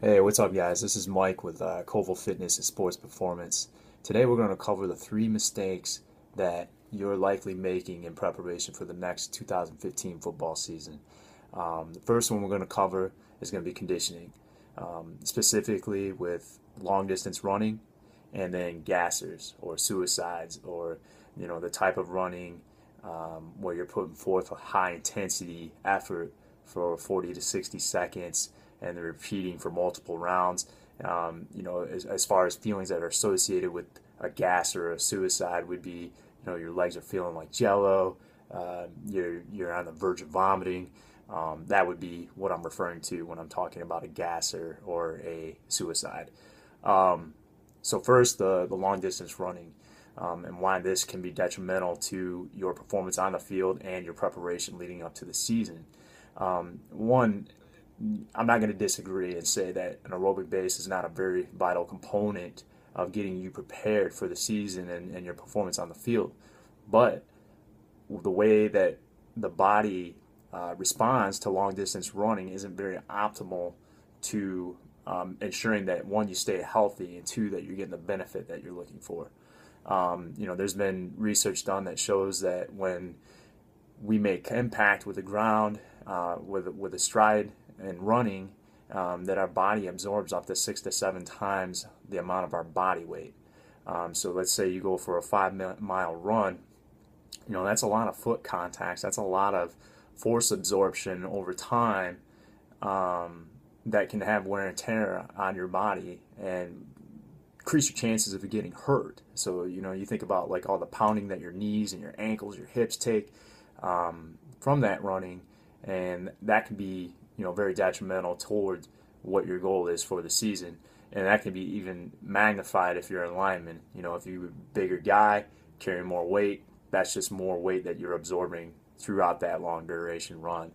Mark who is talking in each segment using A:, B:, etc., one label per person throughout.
A: Hey, what's up, guys? This is Mike with Koval Fitness and Sports Performance. Today, we're going to cover the three mistakes that you're likely making in preparation for the next 2015 football season. The first one we're going to cover is going to be conditioning, specifically with long distance running and then gassers or suicides or the type of running where you're putting forth a high intensity effort for 40 to 60 seconds and they're repeating for multiple rounds. As far as feelings that are associated with a gas or a suicide would be, your legs are feeling like jello, you're on the verge of vomiting. That would be what I'm referring to when I'm talking about a gasser or a suicide. So first, the long distance running, and why this can be detrimental to your performance on the field and your preparation leading up to the season. One, I'm not going to disagree and say that an aerobic base is not a very vital component of getting you prepared for the season and your performance on the field. But the way that the body responds to long distance running isn't very optimal to ensuring that one, you stay healthy, and two, that you're getting the benefit that you're looking for. There's been research done that shows that when we make impact with the ground, with a stride and running, that our body absorbs up to 6 to 7 times the amount of our body weight. So let's say you go for a 5 mile run, that's a lot of foot contacts. That's a lot of force absorption over time, that can have wear and tear on your body and increase your chances of getting hurt. So, you think about like all the pounding that your knees and your ankles, your hips take from that running, and that can be, very detrimental towards what your goal is for the season. And that can be even magnified if you're a lineman. If you're a bigger guy, carrying more weight, that's just more weight that you're absorbing throughout that long duration run.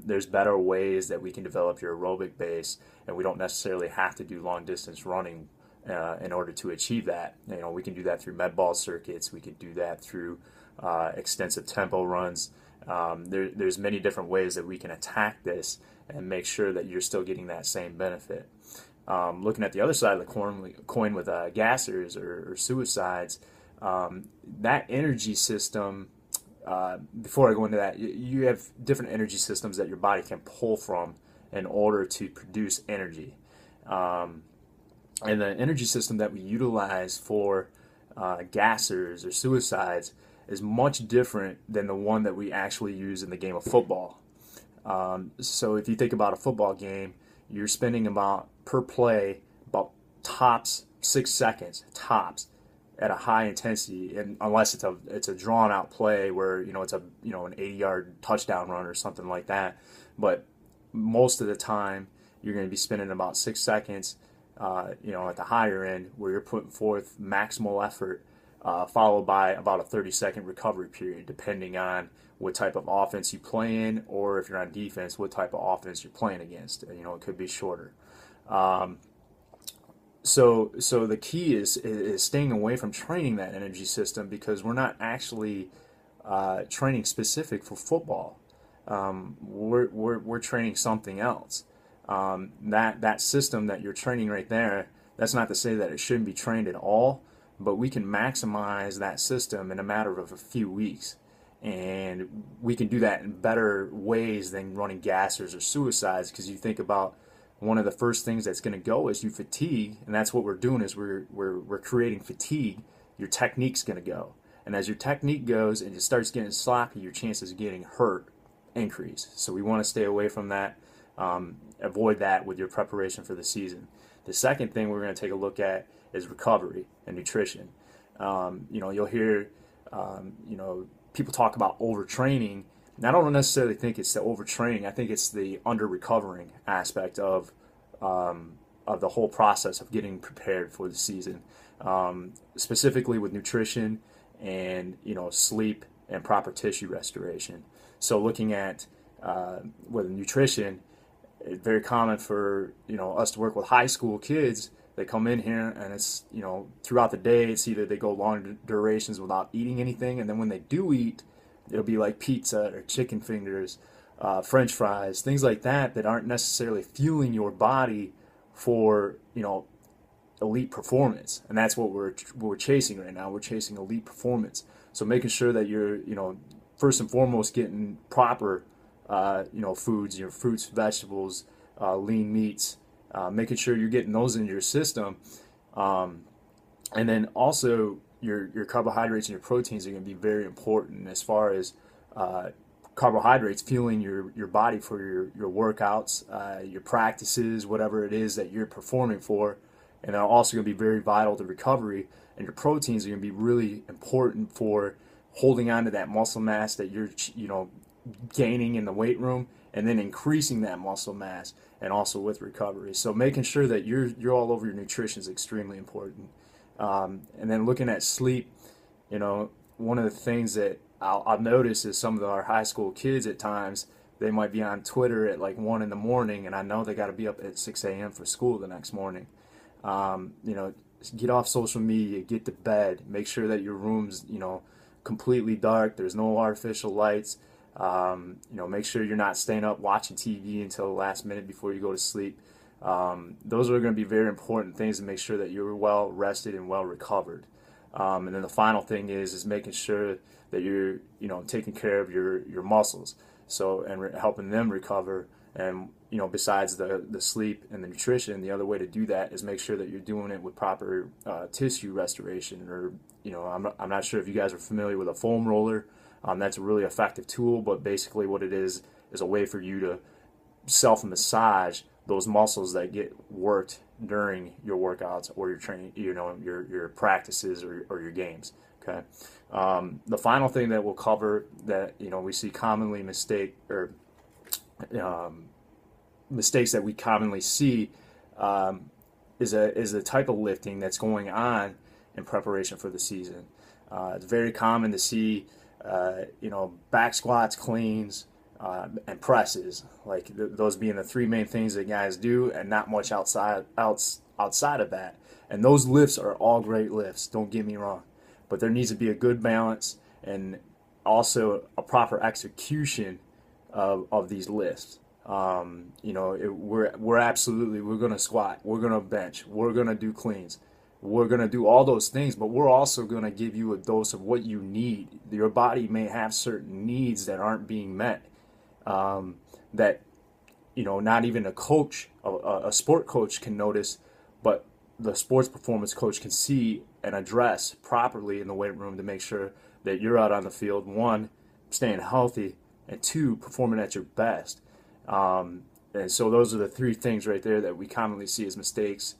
A: There's better ways that we can develop your aerobic base, and we don't necessarily have to do long distance running in order to achieve that. We can do that through med ball circuits. We can do that through extensive tempo runs. There's many different ways that we can attack this and make sure that you're still getting that same benefit. Looking at the other side of the coin with gassers or suicides, that energy system, before I go into that, you have different energy systems that your body can pull from in order to produce energy. And the energy system that we utilize for gassers or suicides is much different than the one that we actually use in the game of football. So if you think about a football game, you're spending about per play about tops 6 seconds tops at a high intensity, and unless it's a drawn out play where it's a an 80-yard touchdown run or something like that. But most of the time you're going to be spending about 6 seconds, at the higher end where you're putting forth maximal effort, followed by about a 30-second recovery period, depending on what type of offense you play in, or if you're on defense, what type of offense you're playing against. It could be shorter. So the key is staying away from training that energy system, because we're not actually training specific for football. We're training something else. That system that you're training right there, that's not to say that it shouldn't be trained at all, but we can maximize that system in a matter of a few weeks. And we can do that in better ways than running gassers or suicides, because you think about one of the first things that's going to go is you fatigue, and that's what we're doing is we're creating fatigue. Your technique's going to go, and as your technique goes and it starts getting sloppy, your chances of getting hurt increase. So we want to stay away from that. Avoid that with your preparation for the season. The second thing we're going to take a look at is recovery and nutrition. You'll hear, people talk about overtraining. And I don't necessarily think it's the overtraining. I think it's the under recovering aspect of the whole process of getting prepared for the season, specifically with nutrition and sleep and proper tissue restoration. So looking at with nutrition, it's very common for us to work with high school kids. They come in here and it's throughout the day it's either they go long durations without eating anything, and then when they do eat, it'll be like pizza or chicken fingers, French fries, things like that that aren't necessarily fueling your body for, elite performance, and that's what we're chasing right now. We're chasing elite performance. So making sure that you're, first and foremost getting proper, foods, your fruits, vegetables, lean meats, making sure you're getting those into your system, and then also your carbohydrates and your proteins are going to be very important as far as carbohydrates fueling your body for your workouts, your practices, whatever it is that you're performing for, and they're also going to be very vital to recovery. And your proteins are going to be really important for holding on to that muscle mass that you're gaining in the weight room, and then increasing that muscle mass, and also with recovery. So making sure that you're all over your nutrition is extremely important. And then looking at sleep, one of the things that I've noticed is some of our high school kids at times, they might be on Twitter at like 1 in the morning, and I know they got to be up at 6 a.m. for school the next morning. Get off social media, get to bed, make sure that your room's, completely dark, there's no artificial lights. Make sure you're not staying up watching TV until the last minute before you go to sleep. Those are going to be very important things to make sure that you're well rested and well recovered. And then the final thing is making sure that you're, taking care of your muscles. So, and helping them recover. And, besides the sleep and the nutrition, the other way to do that is make sure that you're doing it with proper tissue restoration. Or, I'm not sure if you guys are familiar with a foam roller. That's a really effective tool, but basically what it is a way for you to self-massage those muscles that get worked during your workouts or your training, your practices or your games. Okay. The final thing that we'll cover that we see commonly mistakes that we commonly see is a type of lifting that's going on in preparation for the season. It's very common to see back squats, cleans, and presses, like those being the three main things that guys do, and not much outside of that. And those lifts are all great lifts, don't get me wrong, but there needs to be a good balance and also a proper execution of these lifts. We're going to squat, we're going to bench, we're going to do cleans, we're going to do all those things, but we're also going to give you a dose of what you need. Your body may have certain needs that aren't being met, that not even a coach, a sport coach can notice, but the sports performance coach can see and address properly in the weight room to make sure that you're out on the field, one, staying healthy, and two, performing at your best. And so those are the three things right there that we commonly see as mistakes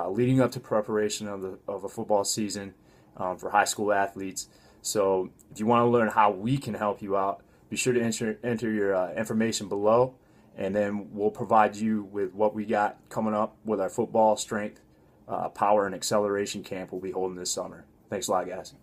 A: leading up to preparation of a football season for high school athletes. So if you want to learn how we can help you out, be sure to enter your information below, and then we'll provide you with what we got coming up with our football strength, power, and acceleration camp we'll be holding this summer. Thanks a lot, guys.